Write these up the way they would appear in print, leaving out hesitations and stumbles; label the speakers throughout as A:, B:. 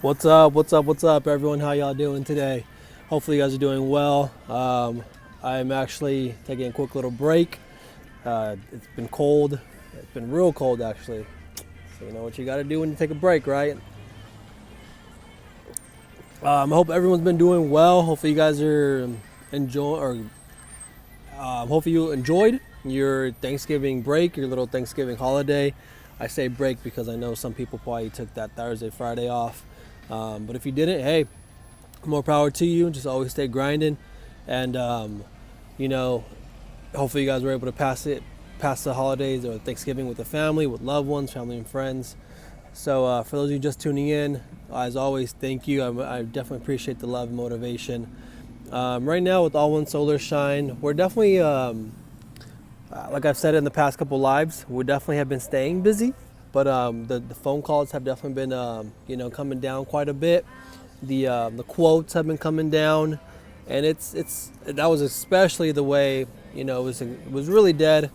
A: What's up? What's up? What's up, everyone? How y'all doing today? Hopefully, you guys are doing well. I'm actually taking a quick little break. It's been cold. It's been real cold, actually. So you know what you got to do when you take a break, right? I hope everyone's been doing well. Hopefully, you guys are enjoying, or hopefully you enjoyed your Thanksgiving break, your little Thanksgiving holiday. I say break because I know some people probably took that Thursday, Friday off. But if you didn't, hey, more power to you. Just always stay grinding. And, you know, hopefully you guys were able to pass the holidays or Thanksgiving with the family, with loved ones, family and friends. So for those of you just tuning in, as always, thank you. I definitely appreciate the love and motivation. Right now with All One Solar Shine, we're definitely, like I've said in the past couple lives, we definitely have been staying busy. But the phone calls have definitely been, coming down quite a bit. The quotes have been coming down, and that was especially the way, it was really dead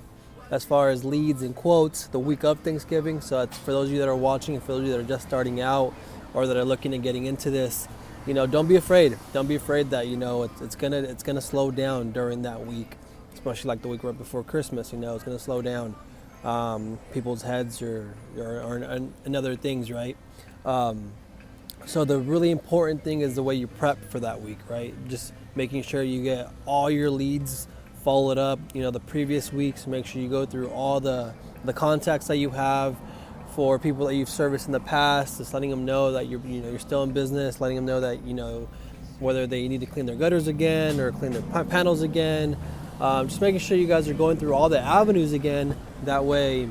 A: as far as leads and quotes the week of Thanksgiving. So it's for those of you that are watching, for those of you that are just starting out or that are looking at getting into this, don't be afraid. Don't be afraid that it's gonna slow down during that week, especially like the week right before Christmas. It's gonna slow down. People's heads are and other things, right? So the really important thing is the way you prep for that week, right? Just making sure you get all your leads followed up, the previous weeks. Make sure you go through all the contacts that you have for people that you've serviced in the past, just letting them know that you're still in business, letting them know that, whether they need to clean their gutters again or clean their panels again. Just making sure you guys are going through all the avenues again. That way,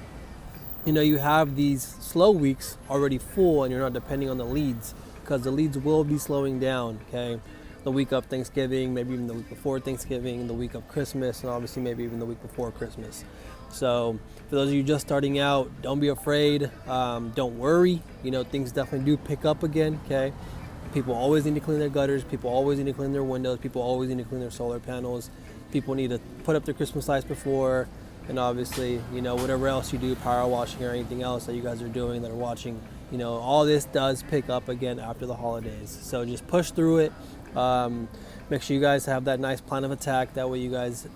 A: you have these slow weeks already full and you're not depending on the leads, because the leads will be slowing down, okay? The week of Thanksgiving, maybe even the week before Thanksgiving, the week of Christmas, and obviously maybe even the week before Christmas. So for those of you just starting out, don't be afraid. Don't worry. Things definitely do pick up again, okay? People always need to clean their gutters. People always need to clean their windows. People always need to clean their solar panels. People need to put up their Christmas lights before, and obviously, whatever else you do, power washing or anything else that you guys are doing that are watching, all this does pick up again after the holidays. So just push through it. Make sure you guys have that nice plan of attack. That way you guys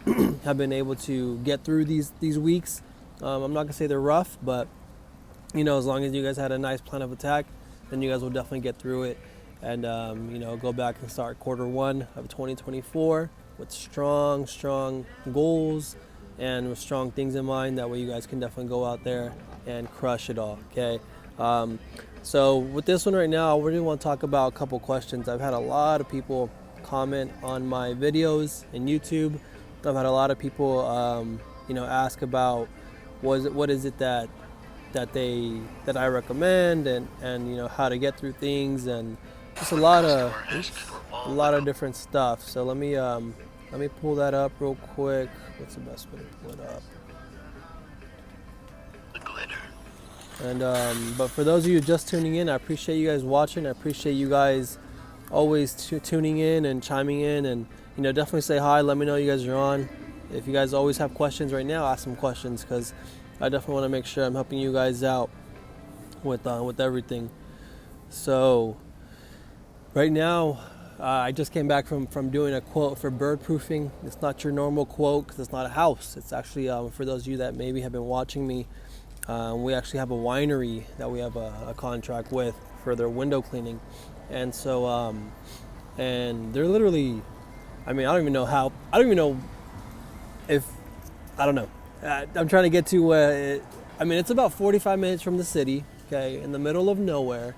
A: have been able to get through these weeks. I'm not gonna say they're rough, but as long as you guys had a nice plan of attack, then you guys will definitely get through it. And go back and start quarter 1 of 2024 with strong goals and with strong things in mind. That way you guys can definitely go out there and crush it all, okay? So with this one right now, I really want to talk about a couple questions. I've had a lot of people comment on my videos in YouTube. I've had a lot of people, ask about what is it that I recommend, and how to get through things, and just a lot of different stuff. So let me pull that up real quick. What's the best way to pull it up?
B: The glitter.
A: And but for those of you just tuning in, I appreciate you guys watching. I appreciate you guys always tuning in and chiming in, and definitely say hi. Let me know you guys are on. If you guys always have questions right now, ask some questions, because I definitely want to make sure I'm helping you guys out with everything. So right now, I just came back from doing a quote for bird proofing. It's not your normal quote because it's not a house. It's actually, for those of you that maybe have been watching me, we actually have a winery that we have a contract with for their window cleaning. And so, and they're literally, I don't even know if, I don't know. I'm trying to get to, it's about 45 minutes from the city, okay, in the middle of nowhere.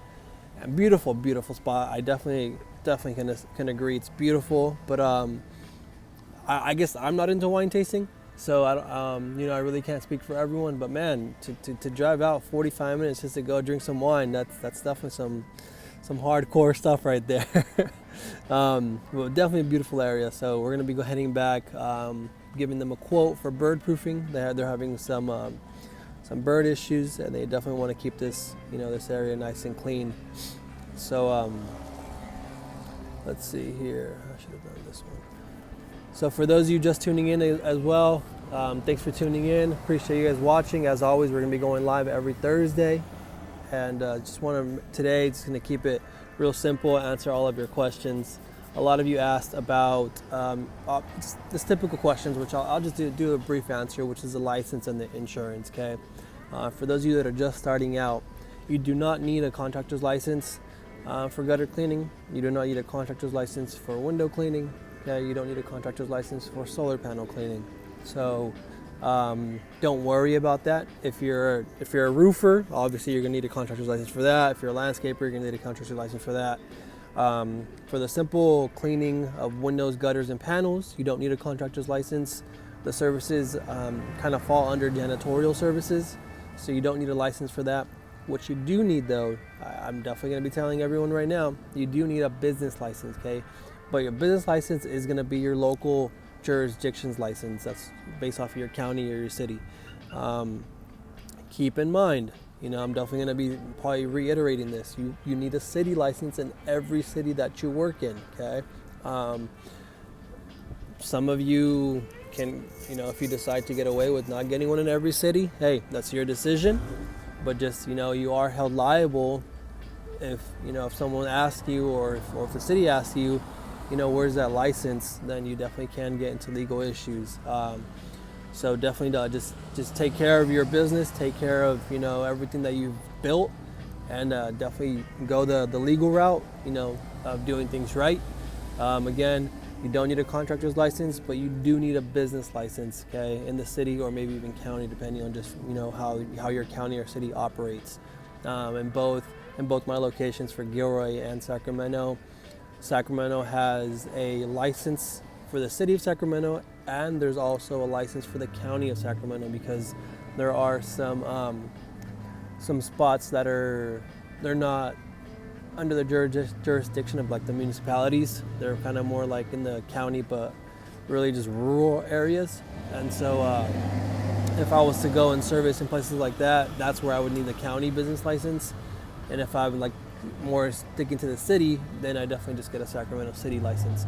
A: And beautiful spot. I definitely can agree. It's beautiful, but I guess I'm not into wine tasting, so I really can't speak for everyone. But man, to drive out 45 minutes just to go drink some wine, that's definitely some hardcore stuff right there. But definitely a beautiful area. So we're gonna be heading back, giving them a quote for bird proofing. They're having some bird issues, and they definitely want to keep this this area nice and clean. So let's see here. I should have done this one. So for those of you just tuning in as well, thanks for tuning in. Appreciate you guys watching. As always, we're gonna be going live every Thursday and just want to today just going to keep it real simple, answer all of your questions. A lot of you asked about just typical questions, which I'll just do a brief answer, which is the license and the insurance. Okay, for those of you that are just starting out, you do not need a contractor's license for gutter cleaning. You do not need a contractor's license for window cleaning. Okay, you don't need a contractor's license for solar panel cleaning. So don't worry about that. If you're a roofer, obviously you're gonna need a contractor's license for that. If you're a landscaper, you're gonna need a contractor's license for that. For the simple cleaning of windows, gutters, and panels, you don't need a contractor's license. The services kind of fall under janitorial services, so you don't need a license for that. What you do need, though, I'm definitely going to be telling everyone right now, you do need a business license, okay? But your business license is going to be your local jurisdiction's license. That's based off of your county or your city. Keep in mind, I'm definitely going to be probably reiterating this. You need a city license in every city that you work in, okay? Some of you can, if you decide to get away with not getting one in every city, hey, that's your decision. But just, you are held liable if someone asks you or if the city asks you, where's that license, then you definitely can get into legal issues. So definitely just take care of your business, take care of, everything that you've built, and definitely go the legal route, of doing things right. Again, you don't need a contractor's license, but you do need a business license, okay, in the city or maybe even county, depending on just how your county or city operates. In both my locations for Gilroy and Sacramento, Sacramento has a license for the city of Sacramento, and there's also a license for the county of Sacramento, because there are some spots that they're not under the jurisdiction of like the municipalities. They're kind of more like in the county, but really just rural areas. And so if I was to go and service in places like that, that's where I would need the county business license. And if I would like more sticking to the city, then I definitely just get a Sacramento city license,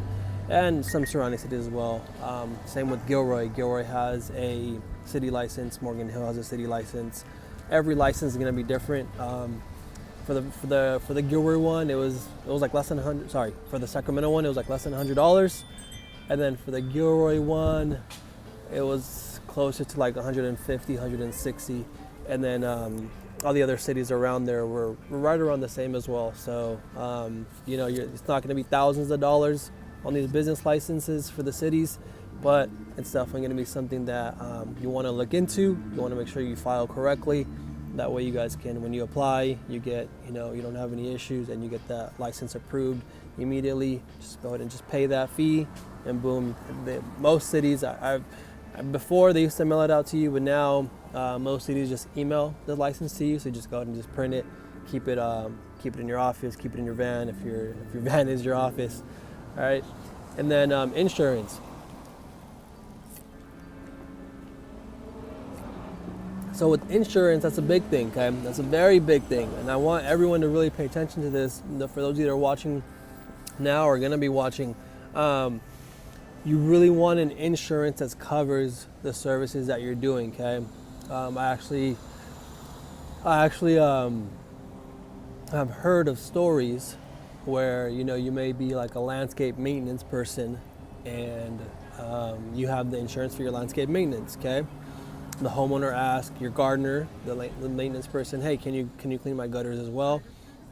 A: and some surrounding cities as well. Same with Gilroy. Gilroy has a city license. Morgan Hill has a city license. Every license is going to be different. For the Gilroy one, it was like less than $100. Sorry, for the Sacramento one, it was like less than $100, and then for the Gilroy one, it was closer to like 150, 160, and then all the other cities around there were right around the same as well. So it's not going to be thousands of dollars on these business licenses for the cities, but it's definitely going to be something that you want to look into. You want to make sure you file correctly. That way you guys can, when you apply, you get, you don't have any issues, and you get that license approved immediately. Just go ahead and just pay that fee, and boom. Most cities, before they used to mail it out to you, but now most cities just email the license to you. So just go ahead and just print it, keep it in your office, keep it in your van if your van is your office. All right, and then insurance. So with insurance, that's a big thing, okay? That's a very big thing. And I want everyone to really pay attention to this. For those of you that are watching now or going to be watching, you really want an insurance that covers the services that you're doing, okay? I actually have heard of stories where, you may be like a landscape maintenance person, and you have the insurance for your landscape maintenance, okay? The homeowner asks your gardener, the maintenance person, hey, can you clean my gutters as well?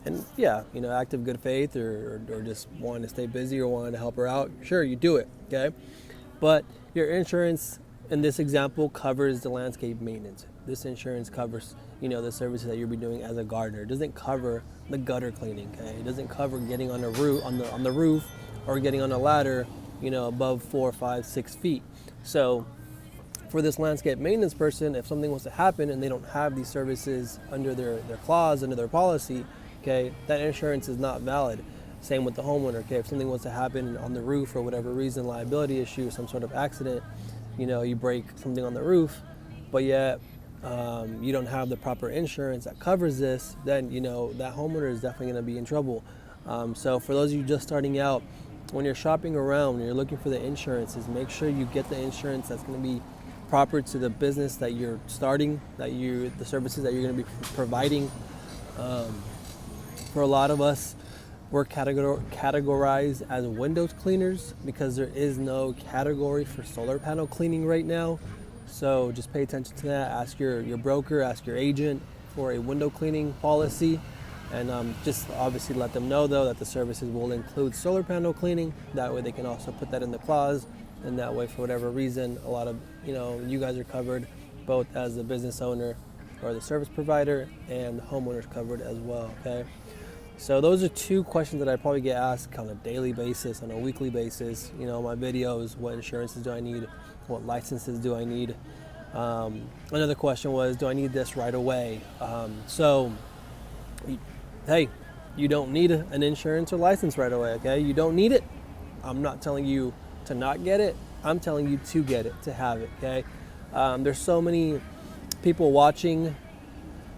A: And yeah, act of good faith or just wanting to stay busy or wanting to help her out, sure, you do it, okay? But your insurance in this example covers the landscape maintenance. This insurance covers, the services that you'll be doing as a gardener. It doesn't cover the gutter cleaning, okay? It doesn't cover getting on the roof or getting on a ladder, above 4, 5, 6 feet. So for this landscape maintenance person, if something was to happen and they don't have these services under their clause, under their policy, okay, that insurance is not valid. Same with the homeowner, okay, if something was to happen on the roof for whatever reason, liability issue, some sort of accident, you break something on the roof, but yet you don't have the proper insurance that covers this, then that homeowner is definitely going to be in trouble. So for those of you just starting out, when you're shopping around, when you're looking for the insurances, make sure you get the insurance that's going to be proper to the business that you're starting, the services that you're going to be providing. For a lot of us, we're categorized as windows cleaners because there is no category for solar panel cleaning right now. So just pay attention to that. Ask your broker, ask your agent for a window cleaning policy. And just obviously let them know, though, that the services will include solar panel cleaning. That way they can also put that in the clause. And that way, for whatever reason, a lot of, you guys are covered, both as the business owner or the service provider, and the homeowner's covered as well, okay? So those are two questions that I probably get asked on a daily basis, on a weekly basis. My videos, what insurances do I need? What licenses do I need? Another question was, do I need this right away? Hey, you don't need an insurance or license right away, okay? You don't need it. I'm not telling you to not get it. I'm telling you to get it, to have it, okay? There's so many people watching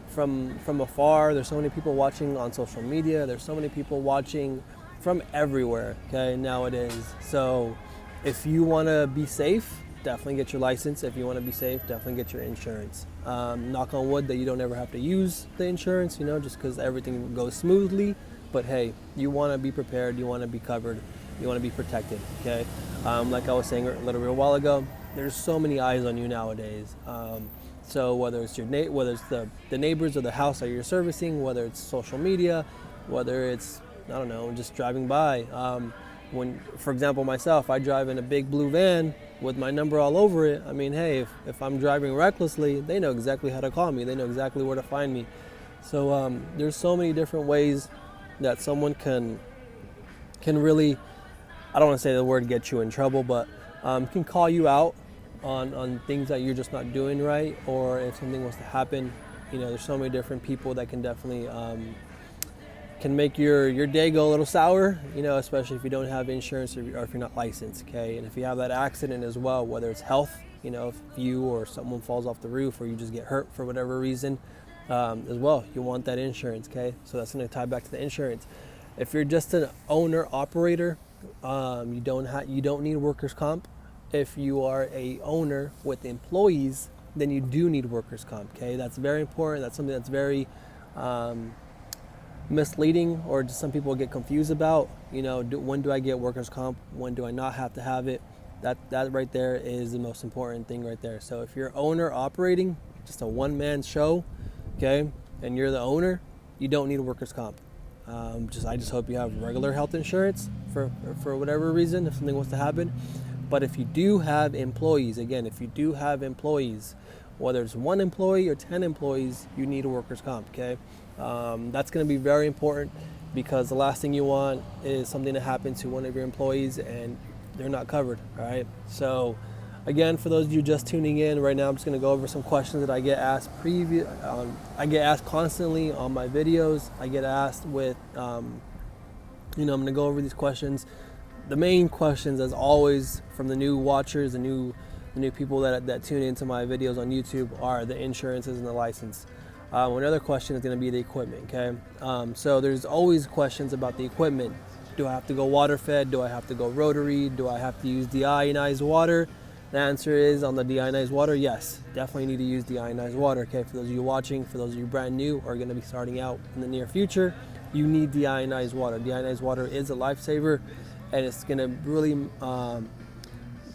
A: from afar. There's so many people watching on social media. There's so many people watching from everywhere, okay, nowadays. So if you want to be safe, definitely get your license. If you want to be safe, definitely get your insurance. Knock on wood that you don't ever have to use the insurance, just because everything goes smoothly. But hey, you want to be prepared. You want to be covered. You want to be protected, okay? Like I was saying a little while ago, there's so many eyes on you nowadays. So whether it's the neighbors or the house that you're servicing, whether it's social media, whether it's, I don't know, just driving by. For example, myself, I drive in a big blue van with my number all over it. I mean, hey, if I'm driving recklessly, they know exactly how to call me. They know exactly where to find me. So there's so many different ways that someone can really, I don't want to say the word get you in trouble, but can call you out on things that you're just not doing right, or if something was to happen. There's so many different people that can definitely can make your day go a little sour, especially if you don't have insurance or if you're not licensed, okay? And if you have that accident as well, whether it's health, if you or someone falls off the roof or you just get hurt for whatever reason, as well, you want that insurance, okay? So that's going to tie back to the insurance. If you're just an owner operator, you don't need workers' comp. If you are a owner with employees, then you do need workers' comp, okay? That's very important. That's something that's very misleading, or just some people get confused about. When do I get workers' comp? When do I not have to have it? That right there is the most important thing right there. So if you're owner operating, just a one-man show, okay, and you're the owner, you don't need workers' comp. I just hope you have regular health insurance for whatever reason, if something was to happen. But if you do have employees, whether it's one employee or 10 employees, you need a workers' comp, okay? That's going to be very important, because the last thing you want is something to happen to one of your employees and they're not covered, all right? So again, for those of you just tuning in right now, I'm just going to go over some questions that I get asked I get asked constantly on my videos. I get asked with, I'm going to go over these questions. The main questions, as always, from the new watchers, the new people that tune into my videos on YouTube, are the insurances and the license. Another question is going to be the equipment, okay? So there's always questions about the equipment. Do I have to go water fed? Do I have to go rotary? Do I have to use deionized water? The answer is, on the deionized water, yes, definitely need to use deionized water, okay? For those of you watching, for those of you brand new or going to be starting out in the near future, you need deionized water. Deionized water is a lifesaver, and it's going to really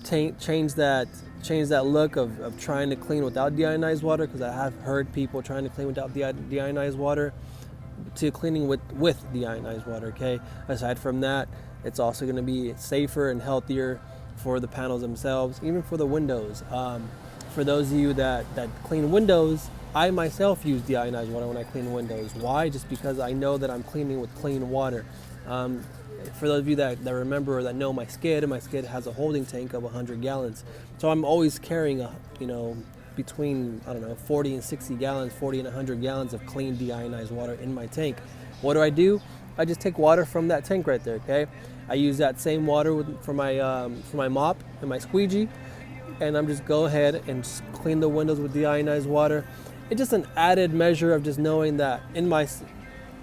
A: change that look of trying to clean without deionized water, because I have heard people trying to clean without deionized water to cleaning with deionized water, okay? Aside from that, it's also going to be safer and healthier for the panels themselves, even for the windows. For those of you that clean windows, I myself use deionized water when I clean windows. Why? Just because I know that I'm cleaning with clean water. For those of you that remember or that know my skid has a holding tank of 100 gallons. So I'm always carrying between 40 and 60 gallons, 40 and 100 gallons of clean deionized water in my tank. What do? I just take water from that tank right there, okay? I use that same water for my mop and my squeegee, and I'm just go ahead and just clean the windows with deionized water. It's just an added measure of just knowing that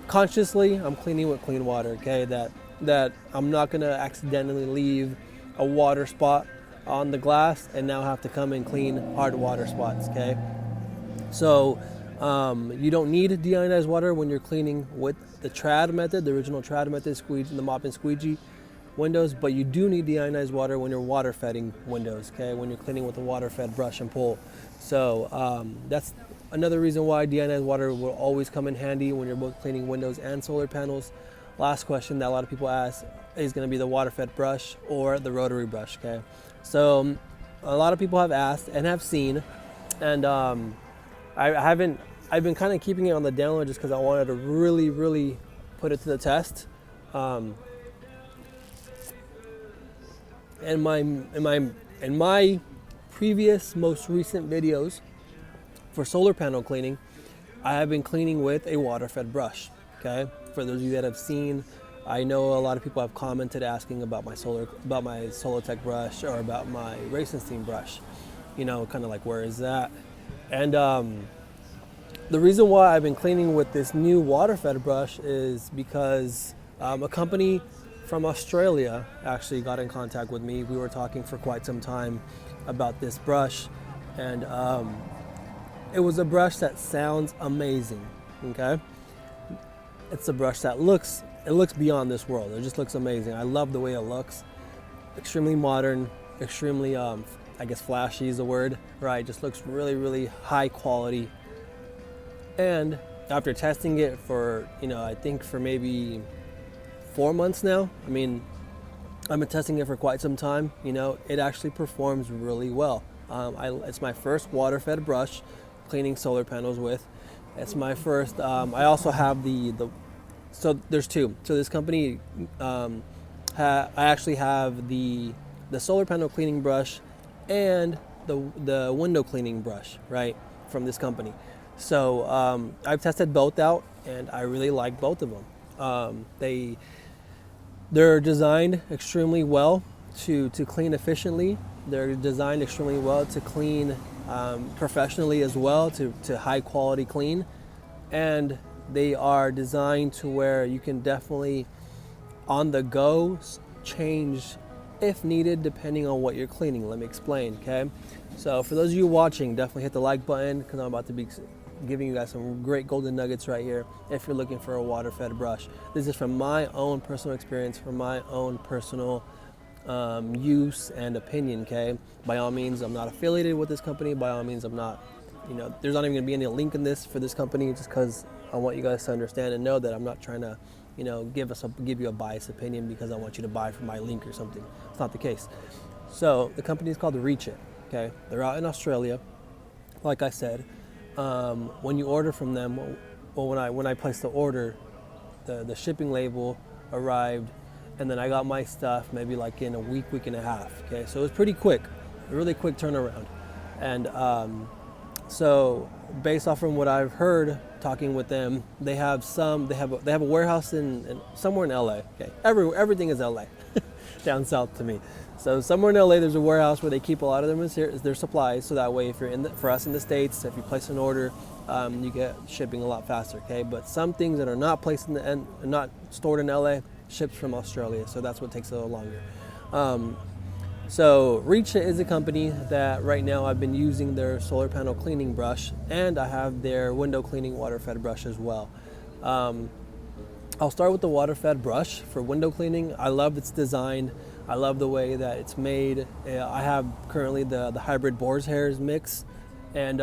A: consciously I'm cleaning with clean water, okay? That I'm not gonna accidentally leave a water spot on the glass and now have to come and clean hard water spots, okay? So You don't need deionized water when you're cleaning with the trad method, the original trad method, the mop and squeegee windows, but you do need deionized water when you're water fedding windows, okay, when you're cleaning with a water fed brush and pull. So that's another reason why deionized water will always come in handy when you're both cleaning windows and solar panels. Last question that a lot of people ask is going to be the water fed brush or the rotary brush, okay? So a lot of people have asked and have seen, and I've been kind of keeping it on the down low just because I wanted to really put it to the test. In my previous most recent videos for solar panel cleaning, I have been cleaning with a water fed brush, okay? For those of you that have seen, I know a lot of people have commented asking about my Solotech brush or about my Racenstein brush, you know, kind of like, where is that? And the reason why I've been cleaning with this new water fed brush is because a company from Australia actually got in contact with me. We were talking for quite some time about this brush, and it was a brush that sounds amazing, okay? It's a brush that looks beyond this world. It just looks amazing. I love the way it looks. Extremely modern, extremely, I guess flashy is the word, right? Just looks really high quality. And after testing it for, I think for maybe 4 months now, I mean, I've been testing it for quite some time, it actually performs really well. It's my first water-fed brush cleaning solar panels with. It's my first, I also have so there's two. So this company, I actually have the solar panel cleaning brush and the window cleaning brush, right, from this company. So I've tested both out, and I really like both of them. They're designed extremely well to clean efficiently. They're designed extremely well to clean professionally as well, to high quality clean. And they are designed to where you can definitely on the go change if needed, depending on what you're cleaning. Let me explain, okay? So for those of you watching, definitely hit the like button, because I'm about to be giving you guys some great golden nuggets right here if you're looking for a water fed brush. This is from my own personal experience, from my own personal use and opinion, okay? By all means, I'm not affiliated with this company. By all means, I'm not, there's not even gonna be any link in this for this company, just because I want you guys to understand and know that I'm not trying to, give you a biased opinion because I want you to buy from my link or something. It's not the case. So the company is called Reach It, okay? They're out in Australia, like I said. When you order from them, well, when I placed the order, the shipping label arrived, and then I got my stuff maybe like in a week and a half. Okay, so it was pretty quick, a really quick turnaround. And so based off from what I've heard talking with them, they have a warehouse in somewhere in LA. Okay, everything is LA, down south to me. So somewhere in LA, there's a warehouse where they keep a lot of their supplies. So that way, if you're for us in the States, if you place an order, you get shipping a lot faster. Okay, but some things that are not placed not stored in LA, ships from Australia. So that's what takes a little longer. So Reach It is a company that right now I've been using their solar panel cleaning brush, and I have their window cleaning water fed brush as well. I'll start with the water fed brush for window cleaning. I love its design. I love the way that it's made. I have currently the hybrid boar's hairs mix, and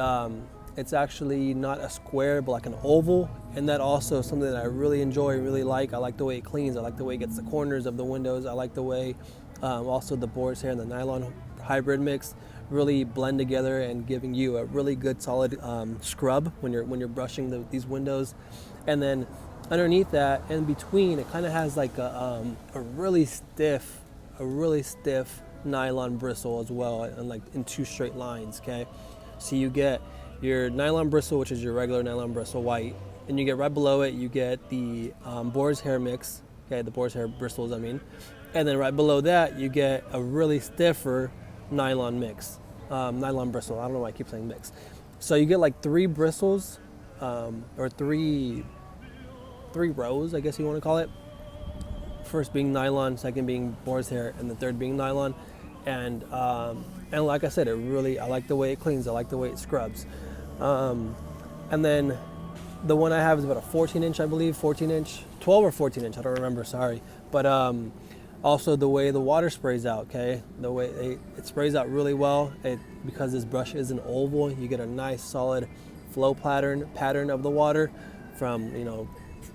A: it's actually not a square but like an oval, and that also is something that I really enjoy, really like. I like the way it cleans. I like the way it gets the corners of the windows. I like the way also the boar's hair and the nylon hybrid mix really blend together and giving you a really good solid scrub when you're brushing these windows. And then underneath that, in between, it kind of has like a really stiff nylon bristle as well, and like in two straight lines. Okay, so you get your nylon bristle, which is your regular nylon bristle white, and you get right below it, you get the boar's hair mix. Okay, the boar's hair bristles, I mean, and then right below that, you get a really stiffer nylon mix, nylon bristle. I don't know why I keep saying mix. So you get like three bristles, or three rows, I guess you want to call it. First being nylon, second being boar's hair, and the third being nylon. And like I said, I like the way it cleans. I like the way it scrubs. And then the one I have is about a 14 inch, I believe, 14 inch, 12 or 14 inch, I don't remember, sorry. But also the way the water sprays out, okay? The way it sprays out really well. Because this brush is an oval, you get a nice solid flow pattern of the water from, you know,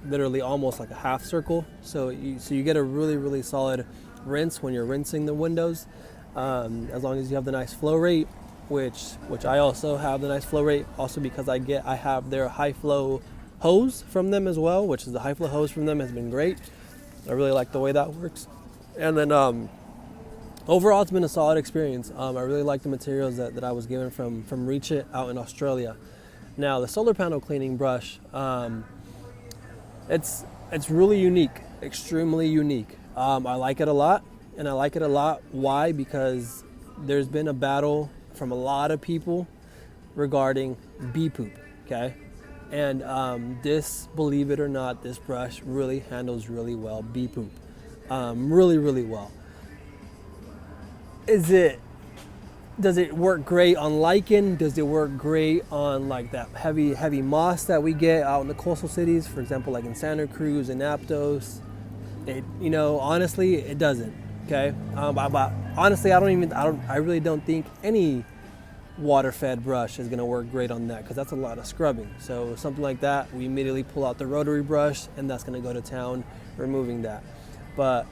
A: literally almost like a half circle. So you get a really, really solid rinse when you're rinsing the windows, as long as you have the nice flow rate, which I also have the nice flow rate, also because I have their high flow hose from them as well, which is the high flow hose from them has been great. I really like the way that works. And then overall, it's been a solid experience. I really like the materials that I was given from Reach It out in Australia. Now the solar panel cleaning brush, it's really unique, extremely unique. I like it a lot, and I like it a lot. Why? Because there's been a battle from a lot of people regarding bee poop, okay? And this, believe it or not, this brush really handles really well bee poop, really, really well. Does it work great on lichen? Does it work great on like that heavy moss that we get out in the coastal cities? For example, like in Santa Cruz and Aptos. You know, honestly, it doesn't. Okay. But honestly, I really don't think any water-fed brush is gonna work great on that, because that's a lot of scrubbing. So something like that, we immediately pull out the rotary brush, and that's gonna go to town removing that. But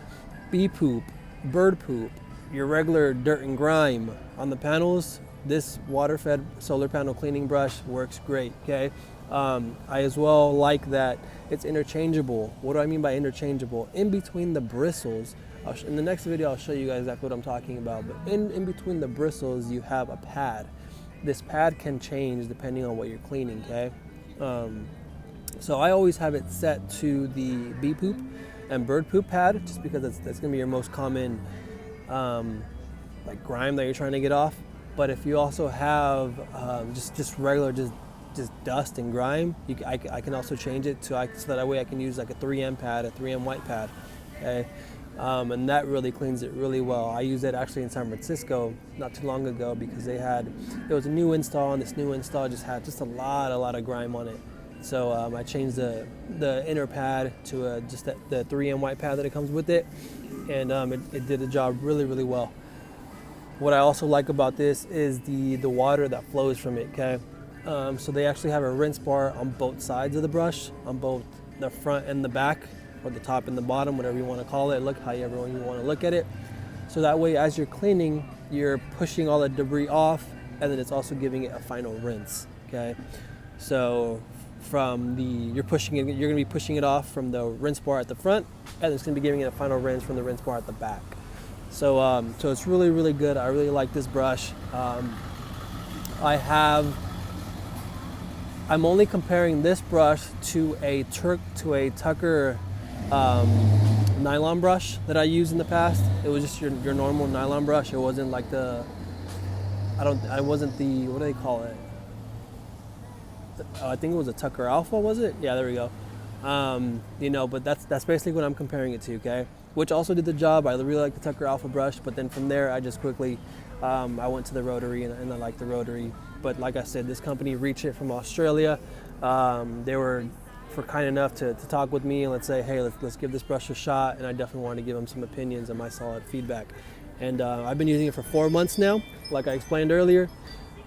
A: bee poop, bird poop, your regular dirt and grime on the panels, this water-fed solar panel cleaning brush works great, okay? I as well like that it's interchangeable. What do I mean by interchangeable? In between the bristles, in the next video I'll show you guys exactly what I'm talking about, but in between the bristles you have a pad. This pad can change depending on what you're cleaning, okay? So I always have it set to the bee poop and bird poop pad, just because that's gonna be your most common like grime that you're trying to get off. But if you also have just regular just dust and grime, I can also change it so that way I can use like a 3M pad, a 3M white pad, okay? And that really cleans it really well. I used it actually in San Francisco not too long ago, because there was a new install, and this new install just had a lot of grime on it. So I changed the inner pad to just the 3M white pad that it comes with it, and it did the job really, really well. What I also like about this is the water that flows from it, okay? So they actually have a rinse bar on both sides of the brush, on both the front and the back, or the top and the bottom, whatever you want to call it, however you want to look at it. So that way, as you're cleaning, you're pushing all the debris off, and then it's also giving it a final rinse, okay? So you're going to be pushing it off from the rinse bar at the front, and it's going to be giving it a final rinse from the rinse bar at the back. So it's really, really good. I really like this brush. I'm only comparing this brush to a Tucker nylon brush that I used in the past. It was just your normal nylon brush. It wasn't like what do they call it? I think it was a Tucker Alpha, was it? Yeah, there we go. You know, but that's basically what I'm comparing it to, okay? Which also did the job. I really like the Tucker Alpha brush, but then from there I just quickly I went to the rotary, and I like the rotary. But like I said, this company, Reach It from Australia, they were kind enough to talk with me and let's say, hey, let's give this brush a shot. And I definitely wanted to give them some opinions and my solid feedback. And I've been using it for 4 months now, like I explained earlier.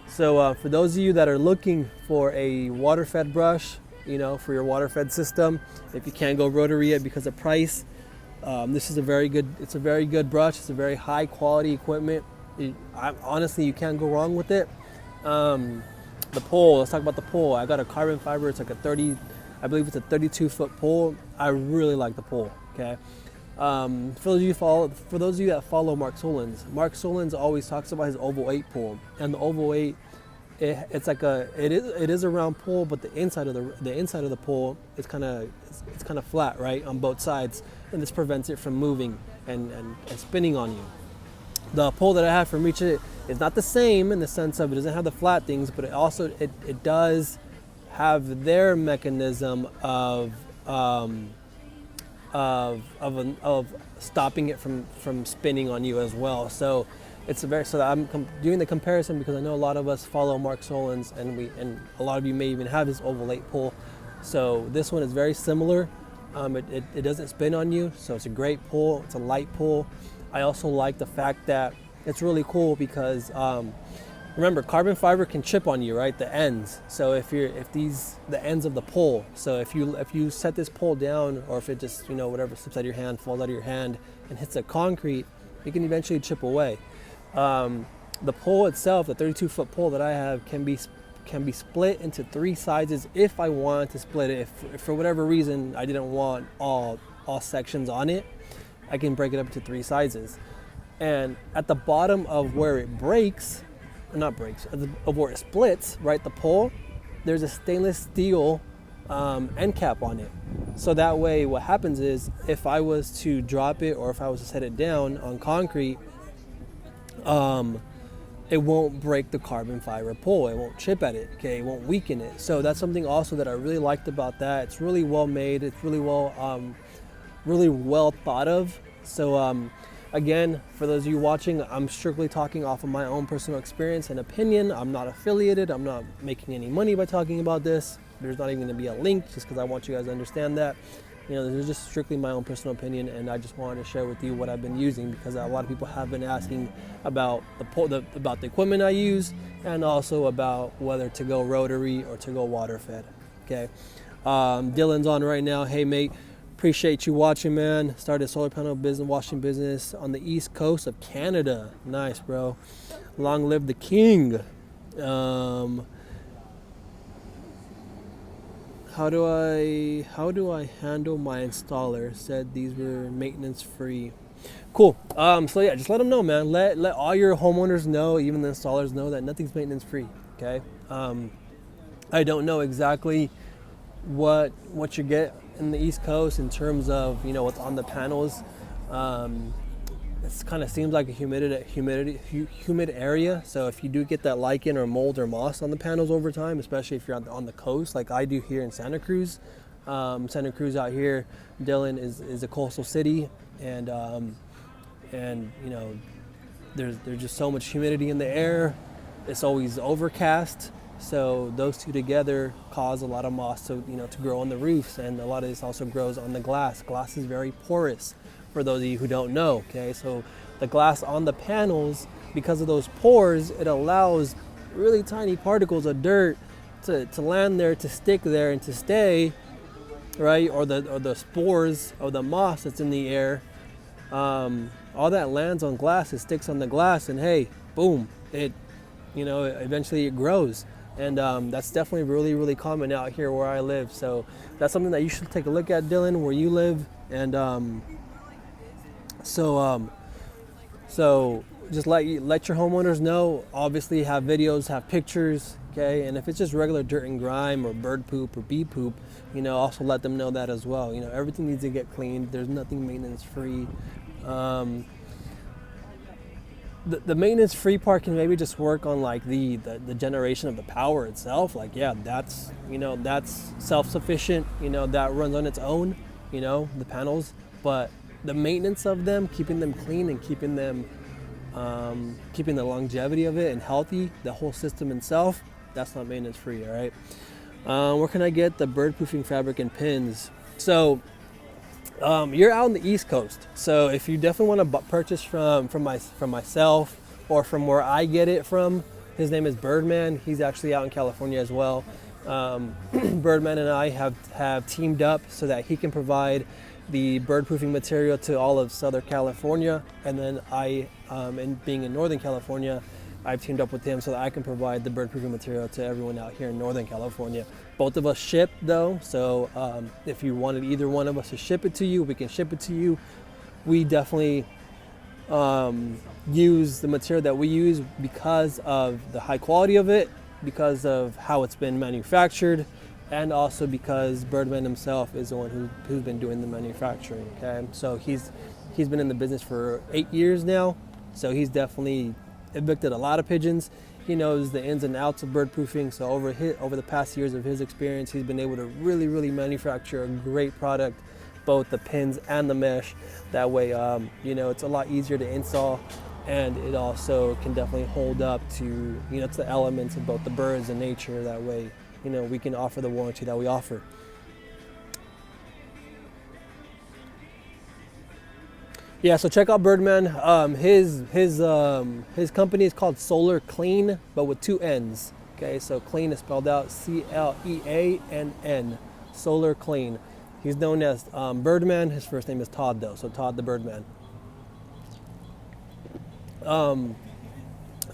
A: So for those of you that are looking for a water-fed brush, you know, for your water-fed system, if you can't go rotary yet because of price, this is a very good brush. It's a very high quality equipment. Honestly, you can't go wrong with it. The pole, let's talk about the pole. I got a carbon fiber. It's like I believe it's a 32-foot pole. I really like the pole, okay? For those of you that follow Mark Solins always talks about his Oval 8 pole. And the Oval 8, it is a round pole, but the inside of the pole is kind of flat, right, on both sides, and this prevents it from moving and spinning on you. The pole that I have from Reach It is not the same in the sense of it doesn't have the flat things, but it does have their mechanism of stopping it from spinning on you as well. So it's a very, so I'm doing the comparison because I know a lot of us follow Mark Solon's, and a lot of you may even have his oval 8 pull. So this one is very similar. It doesn't spin on you, so it's a great pull. It's a light pull. I also like the fact that it's really cool because remember, carbon fiber can chip on you, right? The ends. So the ends of the pole. So if you set this pole down, or if it just, whatever slips out of your hand, falls out of your hand, and hits the concrete, it can eventually chip away. The pole itself, the 32-foot pole that I have, can be split into 3 sizes if I wanted to split it. If for whatever reason I didn't want all sections on it, I can break it up into 3 sizes. And at the bottom of where it breaks, of where it splits, right, the pole, there's a stainless steel end cap on it. So that way what happens is, if I was to drop it or if I was to set it down on concrete, it won't break the carbon fiber pole. It won't chip at it, okay? It won't weaken it. So that's something also that I really liked about that. It's really well made. It's really well thought of. So again, for those of you watching, I'm strictly talking off of my own personal experience and opinion. I'm not affiliated. I'm not making any money by talking about this. There's not even going to be a link, just because I want you guys to understand that. This is just strictly my own personal opinion, and I just wanted to share with you what I've been using, because a lot of people have been asking about about the equipment I use, and also about whether to go rotary or to go water fed. Okay, Dylan's on right now. Hey mate, appreciate you watching, man. Started solar panel business, washing business on the east coast of Canada. Nice, bro. Long live the king. How do I handle my installer? Said these were maintenance free. Cool. So yeah, just let them know, man. Let all your homeowners know, even the installers know, that nothing's maintenance free. Okay. I don't know exactly what you get in the East Coast in terms of what's on the panels. It kind of seems like a humid area. So if you do get that lichen or mold or moss on the panels over time, especially if you're on the coast, like I do here in Santa Cruz. Santa Cruz out here, Dylan is a coastal city, and there's just so much humidity in the air. It's always overcast. So those two together cause a lot of moss to grow on the roofs, and a lot of this also grows on the glass. Glass is very porous, for those of you who don't know. Okay, so the glass on the panels, because of those pores, it allows really tiny particles of dirt to land there, to stick there, and to stay, right? Or the spores of the moss that's in the air. All that lands on glass, it sticks on the glass, and hey, boom, eventually it grows. And that's definitely really, really common out here where I live. So that's something that you should take a look at, Dylan, where you live. And so just let your homeowners know. Obviously, have videos, have pictures, okay? And if it's just regular dirt and grime or bird poop or bee poop, also let them know that as well. Everything needs to get cleaned. There's nothing maintenance free. The maintenance free part can maybe just work on like the generation of the power itself. Like, yeah, that's self-sufficient, that runs on its own, the panels. But the maintenance of them, keeping them clean and keeping the longevity of it and healthy, the whole system itself, that's not maintenance free. All right. Where can I get the bird proofing fabric and pins? So you're out on the East Coast, so if you definitely want to purchase from myself or from where I get it from, his name is Birdman. He's actually out in California as well. Birdman and I have teamed up so that he can provide the bird proofing material to all of Southern California, and then I, and being in Northern California, I've teamed up with him so that I can provide the bird proofing material to everyone out here in Northern California. Both of us ship though, so if you wanted either one of us to ship it to you, we can ship it to you. We definitely use the material that we use because of the high quality of it, because of how it's been manufactured, and also because Birdman himself is the one who's been doing the manufacturing. Okay, so he's been in the business for 8 years now, so he's definitely evicted a lot of pigeons. He knows the ins and outs of bird proofing. So over the past years of his experience, he's been able to really, really manufacture a great product, both the pins and the mesh. That way, it's a lot easier to install. and it also can definitely hold up to, to the elements of both the birds and nature. That way, we can offer the warranty that we offer. Yeah, so check out Birdman. His company is called Solar Clean, but with two N's. Okay, so clean is spelled out Cleann. Solar Clean. He's known as Birdman. His first name is Todd, though, so Todd the Birdman. So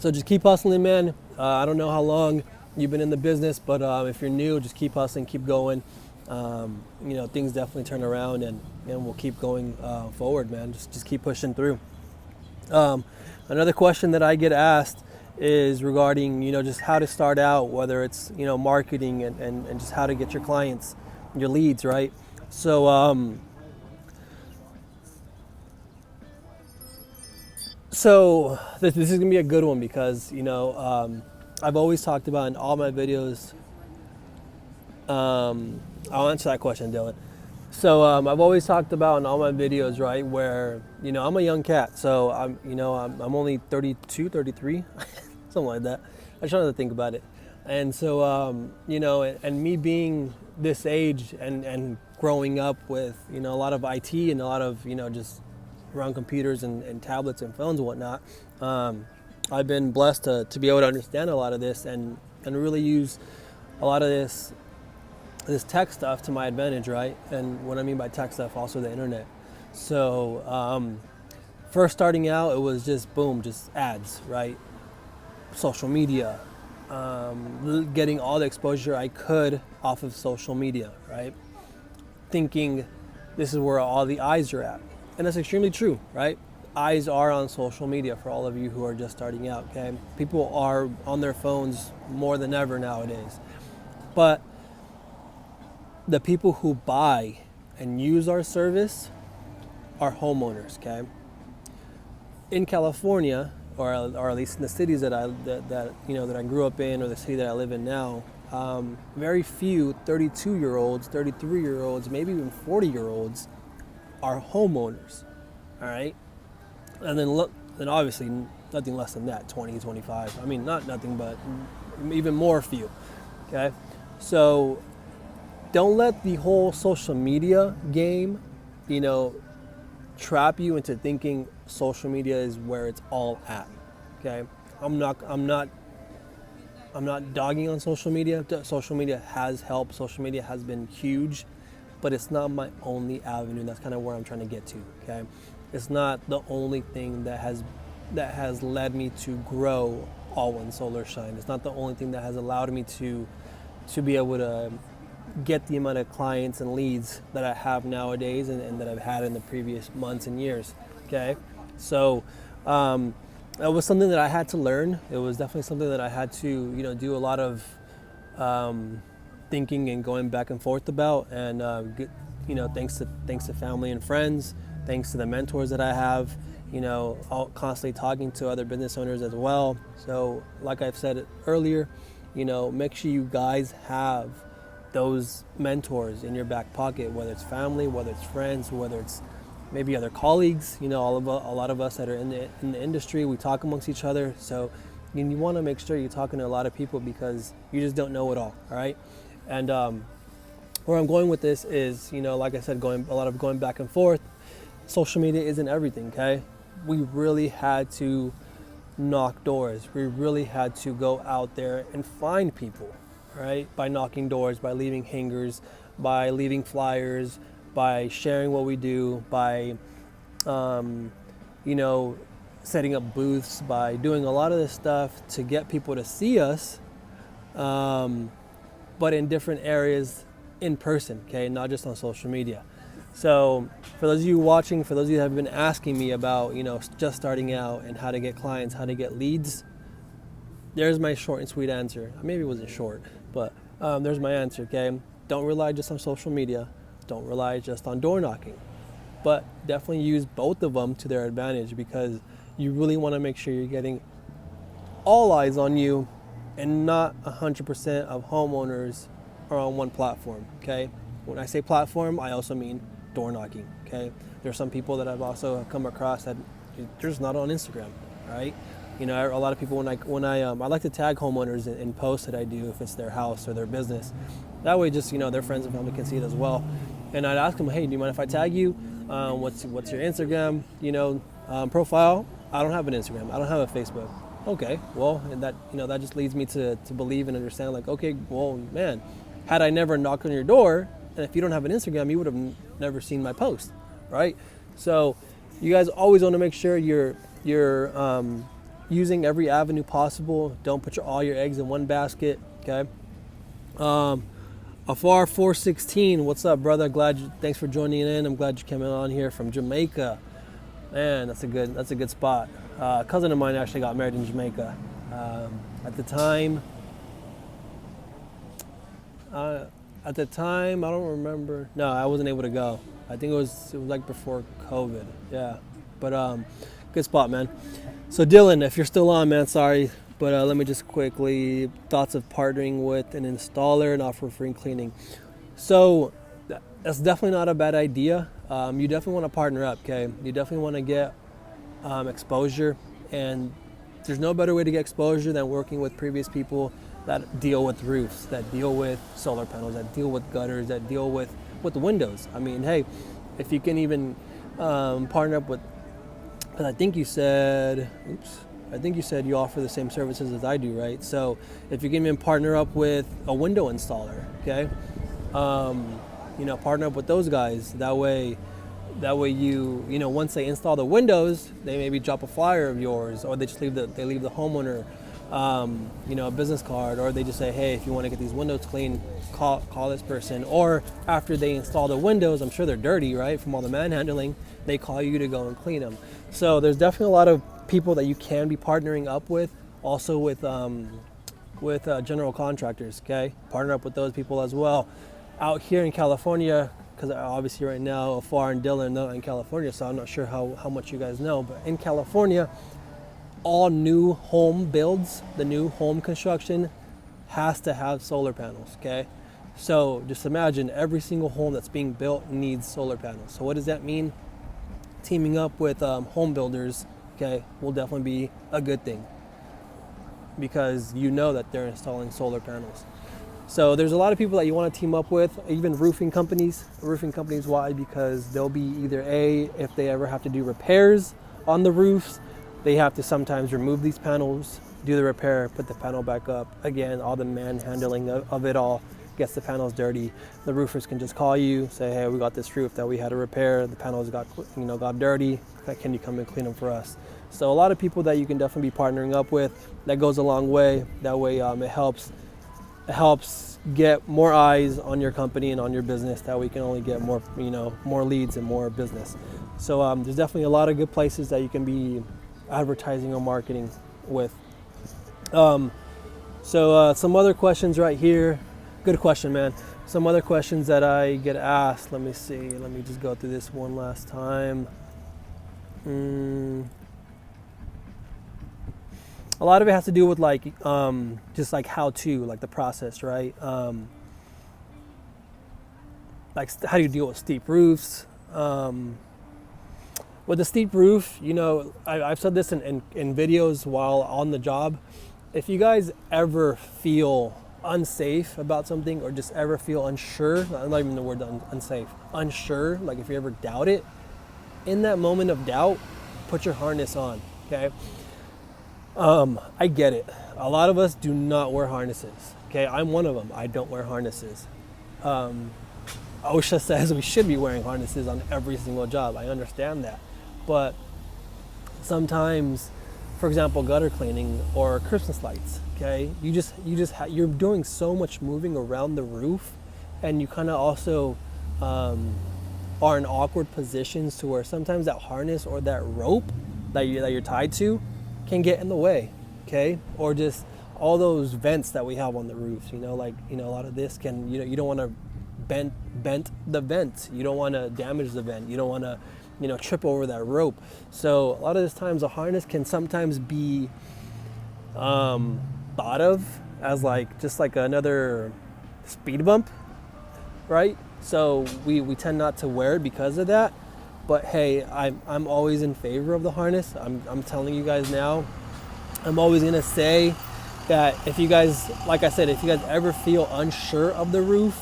A: just keep hustling, man. I don't know how long you've been in the business, but if you're new, just keep hustling, keep going. Things definitely turn around, and we'll keep going forward, man. Just keep pushing through. Another question that I get asked is regarding, just how to start out, whether it's, marketing and just how to get your clients, your leads, right? So, this is gonna be a good one because, I've always talked about in all my videos. I'll answer that question, Dylan. So I've always talked about in all my videos, right, where, I'm a young cat. So I'm only 32, 33, something like that. I try not to think about it. And so, and me being this age and growing up with, a lot of IT and a lot of, just around computers and tablets and phones and whatnot, I've been blessed to be able to understand a lot of this and really use a lot of this tech stuff to my advantage, right? And what I mean by tech stuff, also the internet. So first starting out, it was just ads, right? Social media, getting all the exposure I could off of social media, right? Thinking this is where all the eyes are at. And that's extremely true, right? Eyes are on social media for all of you who are just starting out, okay? People are on their phones more than ever nowadays. But the people who buy and use our service are homeowners, okay? In California, or at least in the cities that I grew up in, or the city that I live in now, very few 32-year-olds, 33-year-olds, maybe even 40-year-olds are homeowners, all right? And then obviously nothing less than that, 20, 25. I mean, not nothing, but even more few, okay? So don't let the whole social media game, trap you into thinking social media is where it's all at, okay? I'm not dogging on social media. Social media has helped. Social media has been huge, but it's not my only avenue. That's kind of where I'm trying to get to, okay? It's not the only thing that has led me to grow All One Solar Shine. It's not the only thing that has allowed me to be able to get the amount of clients and leads that I have nowadays and that I've had in the previous months and years, okay? So that was something that I had to learn. It was definitely something that I had to, do a lot of thinking and going back and forth about. And thanks to family and friends, thanks to the mentors that I have, constantly talking to other business owners as well. So like I've said earlier, make sure you guys have those mentors in your back pocket, whether it's family, whether it's friends, whether it's maybe other colleagues. A lot of us that are in the industry, we talk amongst each other. So you want to make sure you're talking to a lot of people because you just don't know it all right? And where I'm going with this is, like I said, going back and forth. Social media isn't everything, okay? We really had to knock doors. We really had to go out there and find people, right? By knocking doors, by leaving hangers, by leaving flyers, by sharing what we do, by, setting up booths, by doing a lot of this stuff to get people to see us, but in different areas in person, okay? Not just on social media. So for those of you watching, for those of you that have been asking me about, just starting out and how to get clients, how to get leads, there's my short and sweet answer. Maybe it wasn't short, but there's my answer, okay? Don't rely just on social media. Don't rely just on door knocking. But definitely use both of them to their advantage because you really want to make sure you're getting all eyes on you and not 100% of homeowners are on one platform, okay? When I say platform, I also mean door knocking, okay? There's some people that I've also come across that they're just not on Instagram. right? You know, a lot of people I like to tag homeowners in posts that I do if it's their house or their business. That way, just their friends and family can see it as well. And I'd ask them, hey, do you mind if I tag you? What's your Instagram? Profile? I don't have an Instagram. I don't have a Facebook. Okay, well, and that just leads me to believe and understand, like, okay, well, man, had I never knocked on your door, and if you don't have an Instagram, you would have never seen my post, right? So you guys always want to make sure you're using every avenue possible. Don't put all your eggs in one basket, okay? Afar 416, what's up, brother? Thanks for joining in. I'm glad you came on here from Jamaica. Man, that's a good spot. A cousin of mine actually got married in Jamaica. At the time, I don't remember. No, I wasn't able to go. I think it was like before COVID. Yeah, but good spot, man. So Dylan, if you're still on, man, sorry, but let me just quickly, thoughts of partnering with an installer and offer free cleaning. So that's definitely not a bad idea. You definitely want to partner up, okay? You definitely want to get exposure, and there's no better way to get exposure than working with previous people that deal with roofs, that deal with solar panels, that deal with gutters, that deal with the windows. I mean, hey, if you can even partner up with, because I think you said you offer the same services as I do, right? So if you can even partner up with a window installer, okay? Partner up with those guys. That way you once they install the windows, they maybe drop a flyer of yours, or they just leave the homeowner a business card, or they just say, hey, if you want to get these windows clean, call this person. Or after they install the windows, I'm sure they're dirty, right, from all the manhandling, they call you to go and clean them. So there's definitely a lot of people that you can be partnering up with. Also with general contractors, okay? Partner up with those people as well. Out here in California, because obviously right now Afar and Dylan are not in California, so I'm not sure how much you guys know, but in California, all new home builds, the new home construction has to have solar panels, okay? So just imagine every single home that's being built needs solar panels. So what does that mean? Teaming up with home builders, okay, will definitely be a good thing, because you know that they're installing solar panels. So there's a lot of people that you want to team up with, even roofing companies. Why? Because they'll be either if they ever have to do repairs on the roofs, they have to sometimes remove these panels, do the repair, put the panel back up. Again, all the manhandling of it all gets the panels dirty. The roofers can just call you, say, hey, we got this roof that we had to repair. The panels got dirty. Can you come and clean them for us? So a lot of people that you can definitely be partnering up with. That goes a long way. That way it helps get more eyes on your company and on your business. That way you can only get more leads and more business. So there's definitely a lot of good places that you can be advertising or marketing with. Some other questions right here. Good question, man. Some other questions that I get asked. Let me see. Let me just go through this one last time. A lot of it has to do with just like how to, like the process, right? Like how do you deal with steep roofs? With a steep roof, I've said this in videos while on the job. If you guys ever feel unsafe about something, or just ever feel unsure, not even the word unsafe, unsure, like if you ever doubt it, in that moment of doubt, put your harness on, okay? I get it. A lot of us do not wear harnesses, okay? I'm one of them. I don't wear harnesses. OSHA says we should be wearing harnesses on every single job. I understand that. But sometimes, for example, gutter cleaning or Christmas lights, okay? You're doing so much moving around the roof, and you kind of also are in awkward positions to where sometimes that harness or that rope that you're tied to can get in the way, okay? Or just all those vents that we have on the roofs, a lot of this can, you don't want to bend the vent. You don't want to damage the vent. You don't want to, trip over that rope. So a lot of this times a harness can sometimes be thought of as just like another speed bump, right? So we tend not to wear it because of that. But hey, I'm always in favor of the harness. I'm telling you guys now. I'm always gonna say that if you guys, like I said, if you guys ever feel unsure of the roof,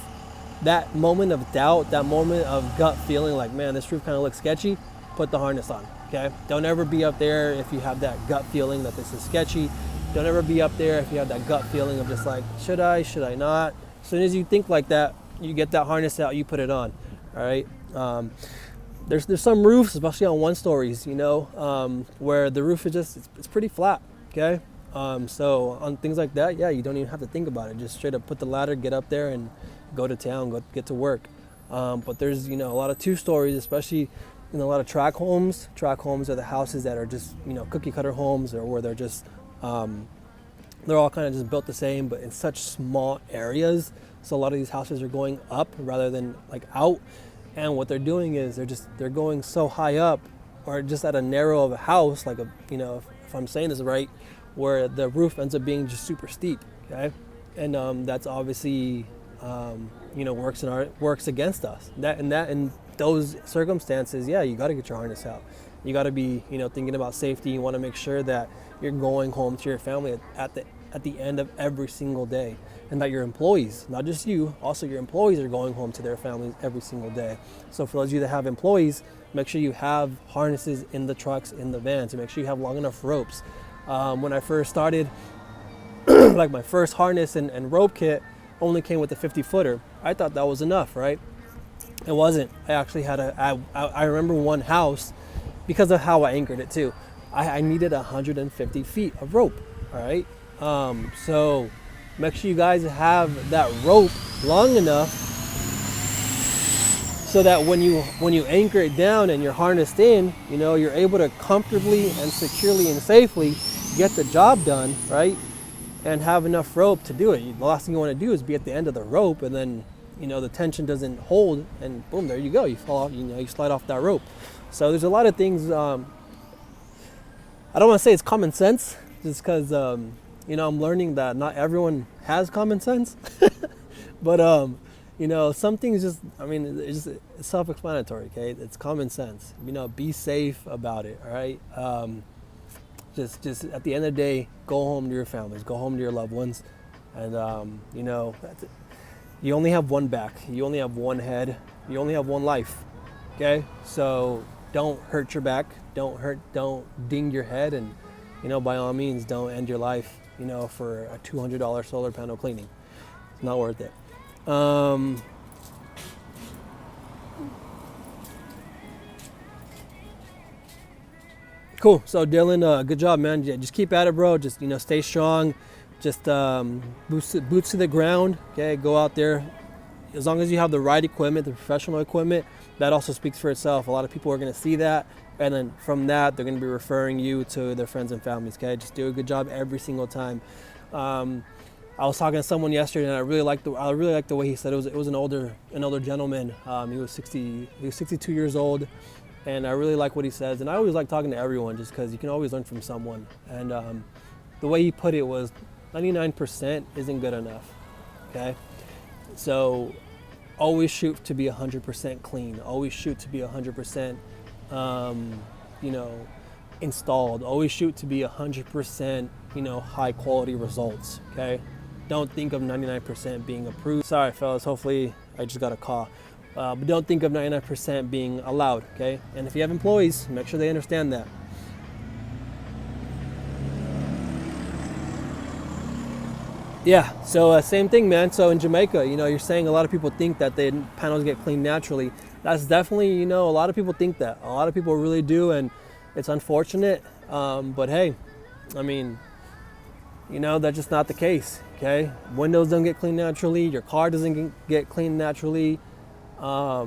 A: that moment of doubt, that moment of gut feeling like, man, this roof kind of looks sketchy, put the harness on, okay? Don't ever be up there if you have that gut feeling that this is sketchy. Don't ever be up there if you have that gut feeling of just like, should I not? As soon as you think like that, you get that harness out, you put it on, all right? There's some roofs, especially on 1-stories, where the roof is just, it's pretty flat, okay? So on things like that, yeah, you don't even have to think about it. Just straight up put the ladder, get up there and go to town, go get to work. But there's, a lot of 2-stories, especially in a lot of tract homes. Tract homes are the houses that are just, cookie cutter homes, or where they're just, they're all kind of just built the same, but in such small areas. So a lot of these houses are going up rather than like out. And what they're doing is they're going so high up, or just at a narrow of a house, like if I'm saying this right, where the roof ends up being just super steep, okay? And that's obviously, works against us. In those circumstances, yeah, you got to get your harness out. You got to be, thinking about safety. You want to make sure that you're going home to your family at the end of every single day, and that your employees, not just you, also your employees are going home to their families every single day. So for those of you that have employees, make sure you have harnesses in the trucks, in the vans, and make sure you have long enough ropes. When I first started, like my first harness and rope kit only came with a 50-footer. I thought that was enough, right? It wasn't. I actually had I remember one house, because of how I anchored it too, I needed 150 feet of rope, all right? So make sure you guys have that rope long enough so that when you anchor it down and you're harnessed in, you're able to comfortably and securely and safely get the job done, right? And have enough rope to do it. The last thing you want to do is be at the end of the rope, and then the tension doesn't hold, and boom, there you go, you fall off, you slide off that rope. So there's a lot of things. I don't want to say it's common sense, just because I'm learning that not everyone has common sense. But some things just, it's self-explanatory, okay? It's common sense. Be safe about it, all right? Just at the end of the day, go home to your families, go home to your loved ones, and that's it. You only have one back, you only have one head, you only have one life, okay? So don't hurt your back, don't ding your head, and by all means, don't end your life, for a $200 solar panel cleaning. It's not worth it. Cool. So Dylan, good job, man. Yeah, just keep at it, bro. Just stay strong. Just boots to the ground. Okay, go out there. As long as you have the right equipment, the professional equipment, that also speaks for itself. A lot of people are going to see that, and then from that, they're going to be referring you to their friends and families. Okay, just do a good job every single time. I was talking to someone yesterday, and I really liked the way he said it. It was an older gentleman. He was 62 years old. And I really like what he says. And I always like talking to everyone, just because you can always learn from someone. And the way he put it was 99% isn't good enough, okay? So always shoot to be 100% clean. Always shoot to be 100%, installed. Always shoot to be 100%, high quality results, okay? Don't think of 99% being approved. Sorry, fellas, hopefully I just got a call. But don't think of 99% being allowed, okay? And if you have employees, make sure they understand that. Yeah, so same thing, man. So in Jamaica, you're saying a lot of people think that the panels get cleaned naturally. That's definitely, a lot of people think that. A lot of people really do, and it's unfortunate. But hey, that's just not the case, okay? Windows don't get cleaned naturally. Your car doesn't get cleaned naturally. Our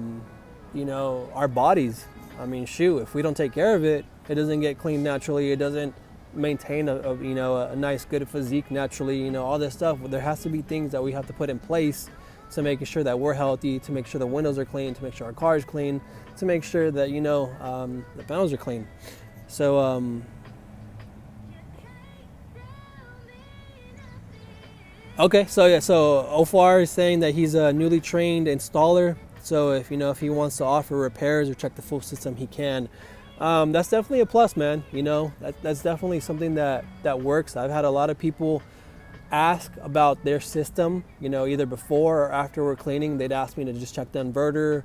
A: bodies, if we don't take care of it, it doesn't get cleaned naturally. It doesn't maintain a nice, good physique naturally, all this stuff. There has to be things that we have to put in place to make sure that we're healthy, to make sure the windows are clean, to make sure our car is clean, to make sure that, the panels are clean. So, okay, so Ofar is saying that he's a newly trained installer So if he wants to offer repairs or check the full system, he can. That's definitely a plus, man. That's definitely something that works. I've had a lot of people ask about their system, either before or after we're cleaning. They'd ask me to just check the inverter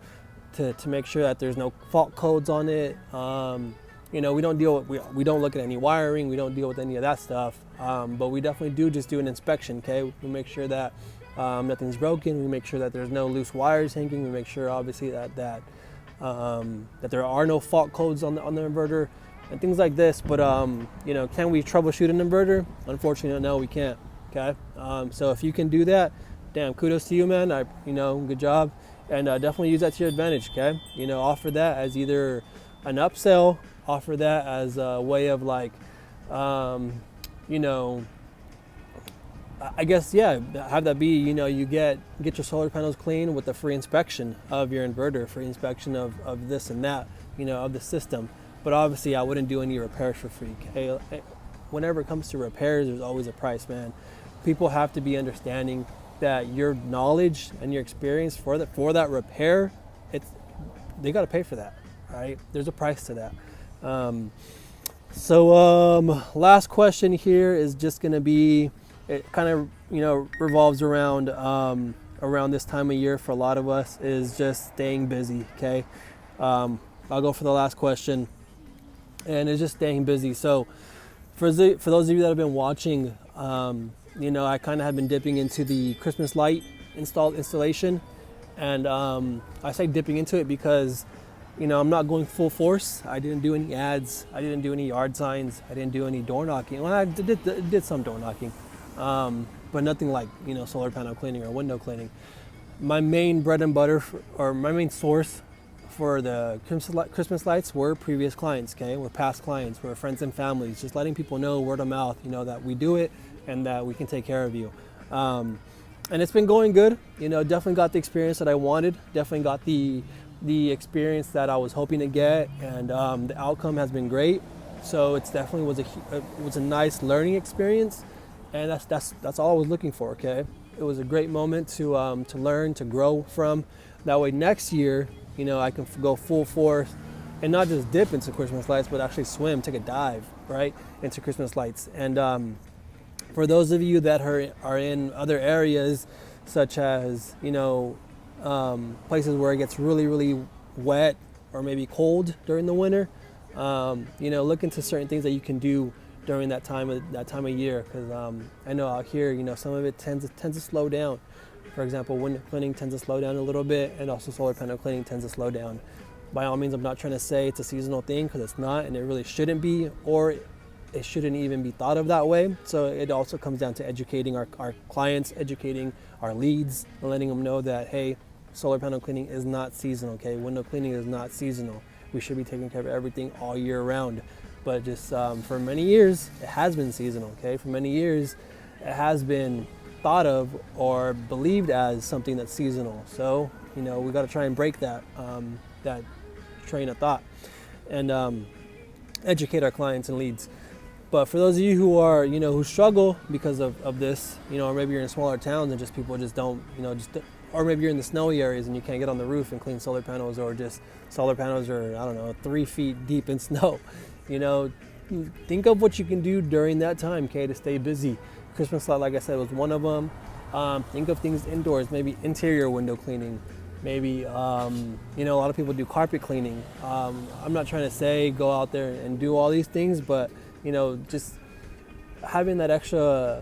A: to make sure that there's no fault codes on it. We don't we don't look at any wiring. We don't deal with any of that stuff. But we definitely do an inspection. Okay, we make sure that nothing's broken. We make sure that there's no loose wires hanging. We make sure, obviously, that there are no fault codes on the inverter and things like this. But can we troubleshoot an inverter? Unfortunately, no, we can't. Okay, so if you can do that, damn, kudos to you, man. Good job, and definitely use that to your advantage. Okay, offer that as either an upsell, offer that as a way of I guess, have that be, you get your solar panels clean with a free inspection of your inverter, free inspection of this and that, of the system. But obviously, I wouldn't do any repairs for free. Okay? Whenever it comes to repairs, there's always a price, man. People have to be understanding that your knowledge and your experience for that repair, they got to pay for that, right? There's a price to that. Last question here is just going to be, it kind of revolves around this time of year for a lot of us, is just staying busy. Okay, I'll go for the last question, and it's just staying busy. So for those of you that have been watching, I kind of have been dipping into the Christmas light installation, and I say dipping into it because I'm not going full force. I didn't do any ads. I didn't do any yard signs. I didn't do any door knocking. Well, I did some door knocking. But nothing like, solar panel cleaning or window cleaning. My main bread and butter, or my main source for the Christmas lights were previous clients, okay? Were past clients, were friends and families, just letting people know word of mouth, that we do it and that we can take care of you. And it's been going good, definitely got the experience that I wanted, definitely got the experience that I was hoping to get, and the outcome has been great. So it's definitely was a nice learning experience. And that's all I was looking for. Okay, it was a great moment to learn, to grow from. That way, next year, I can go full force and not just dip into Christmas lights, but actually swim, take a dive, right, into Christmas lights. And for those of you that are in other areas, such as places where it gets really, really wet or maybe cold during the winter, look into certain things that you can do during that time of year, because I know out here, some of it tends to slow down. For example, window cleaning tends to slow down a little bit, and also solar panel cleaning tends to slow down. By all means, I'm not trying to say it's a seasonal thing, because it's not, and it really shouldn't be, or it shouldn't even be thought of that way. So it also comes down to educating our clients, educating our leads, and letting them know that, hey, solar panel cleaning is not seasonal. Okay, window cleaning is not seasonal. We should be taking care of everything all year round. But just for many years, it has been seasonal. Okay, for many years, it has been thought of or believed as something that's seasonal. So we got to try and break that train of thought, and educate our clients and leads. But for those of you who are who struggle because of this, or maybe you're in smaller towns and just people just don't or maybe you're in the snowy areas and you can't get on the roof and clean solar panels, or just solar panels are 3 feet deep in snow. Think of what you can do during that time, okay, to stay busy. Christmas light, like I said, was one of them. Think of things indoors, maybe interior window cleaning. Maybe, a lot of people do carpet cleaning. I'm not trying to say go out there and do all these things, but, just having that extra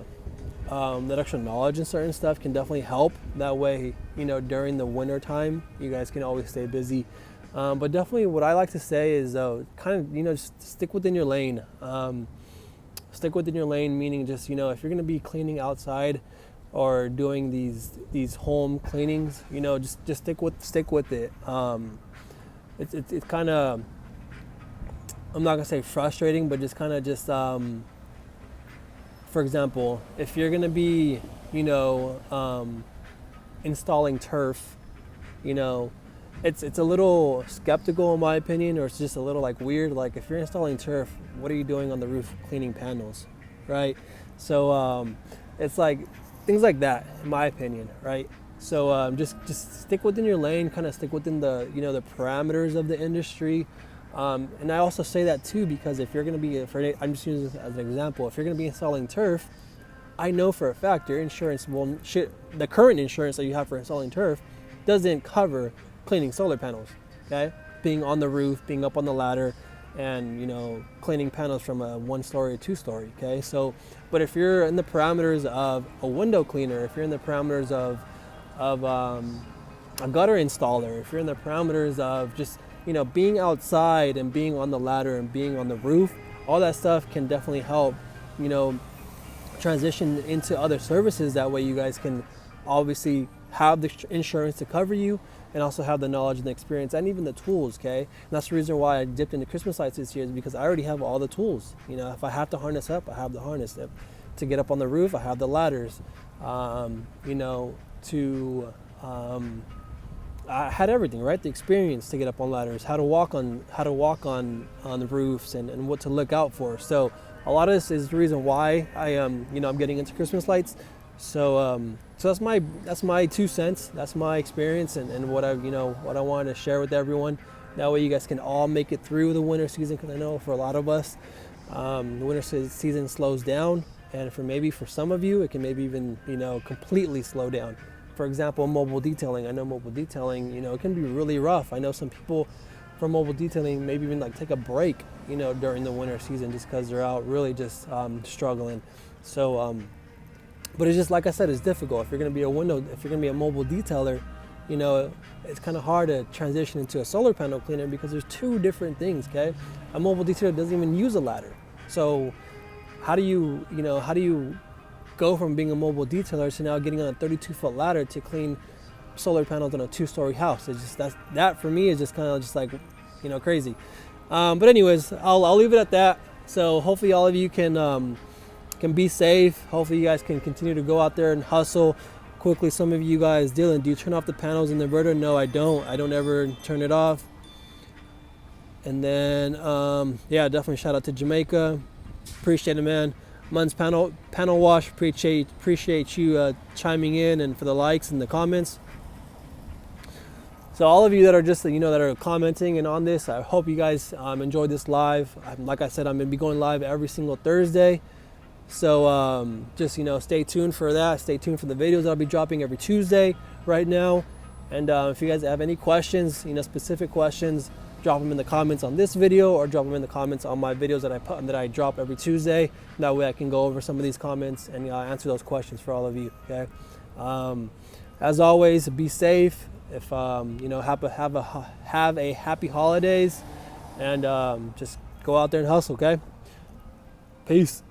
A: knowledge in certain stuff can definitely help. That way, during the winter time, you guys can always stay busy. But definitely what I like to say is, just stick within your lane. Stick within your lane, meaning just, if you're going to be cleaning outside or doing these home cleanings, just stick with it. It's kind of, I'm not going to say frustrating, but just kind of for example, if you're going to be, installing turf, it's a little skeptical in my opinion, or it's just a little weird. Like, if you're installing turf, what are you doing on the roof cleaning panels, right? So it's like things like that, in my opinion, right? So just stick within your lane, kind of stick within the the parameters of the industry. And I also say that too because if you're going to be, I'm just using this as an example, if you're going to be installing turf, I know for a fact your insurance the current insurance that you have for installing turf doesn't cover cleaning solar panels, okay? Being on the roof, being up on the ladder, and cleaning panels from a 1-story to 2-story, okay? So, but if you're in the parameters of a window cleaner, if you're in the parameters of a gutter installer, if you're in the parameters of just being outside and being on the ladder and being on the roof, all that stuff can definitely help transition into other services. That way you guys can obviously have the insurance to cover you and also have the knowledge and the experience and even the tools, okay? And that's the reason why I dipped into Christmas lights this year, is because I already have all the tools. If I have to harness up, I have the harness. To get up on the roof, I have the ladders. I had everything, right? The experience to get up on ladders, how to walk on the roofs, and what to look out for. So a lot of this is the reason why I'm getting into Christmas lights. So that's my 2 cents. That's my experience and what I wanted to share with everyone. That way you guys can all make it through the winter season, because I know for a lot of us, the winter season slows down, and for some of you, it can maybe even completely slow down. For example, mobile detailing. I know mobile detailing, it can be really rough. I know some people from mobile detailing maybe even take a break, during the winter season, just because they're out really just struggling. So, but it's just, like I said, it's difficult. If you're going to be a mobile detailer, it's kind of hard to transition into a solar panel cleaner, because there's 2 different things, okay? A mobile detailer doesn't even use a ladder. So how do you go from being a mobile detailer to now getting on a 32-foot ladder to clean solar panels on a 2-story house? It's just that for me is just kind of just like crazy. But anyways, I'll leave it at that. So hopefully all of you can be safe. Hopefully you guys can continue to go out there and hustle. Quickly, some of you guys, Dylan, do you turn off the panels in the inverter? No, I don't ever turn it off. And then definitely shout out to Jamaica. Appreciate it, man. Mun's panel wash, appreciate you chiming in and for the likes and the comments. So all of you that are just that are commenting and on this, I hope you guys enjoyed this live. Like I said, I'm gonna be going live every single Thursday. So just stay tuned for that. Stay tuned for the videos that I'll be dropping every Tuesday right now. And if you guys have any questions, specific questions, drop them in the comments on this video, or drop them in the comments on my videos that I drop every Tuesday. That way I can go over some of these comments and answer those questions for all of you. Okay. As always, be safe. If have a happy holidays, and just go out there and hustle. Okay. Peace.